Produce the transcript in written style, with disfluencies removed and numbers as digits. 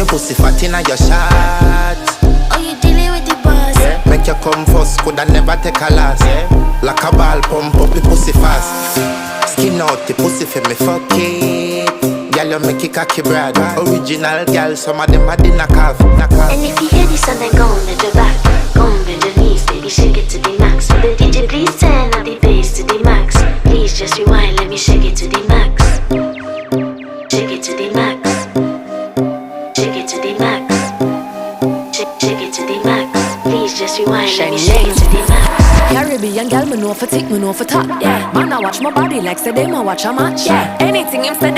Your pussy fat inna your shot. Oh, you dealing with the boss? Yeah. Make you come first, coulda never take a loss. Yeah. Like a ball, pump up the pussy fast. Skin out the pussy for me, fuck it. Girl, you make it cocky brad. Original girl, some of them a dinner calf. And if you hear this song, then go on to the back. Go on to the knees, baby, shake it to the max. For the DJ, please turn up the bass to the max. Please just rewind, let me shake it to the max. Shake it to the max. Shake it to the max. Shake it to the max. Please just rewind, let me shake it to the max. Caribbean girl, me know for tick, me know for top. Yeah, man, I watch my body like say them, I watch a match. Yeah, anything him say them.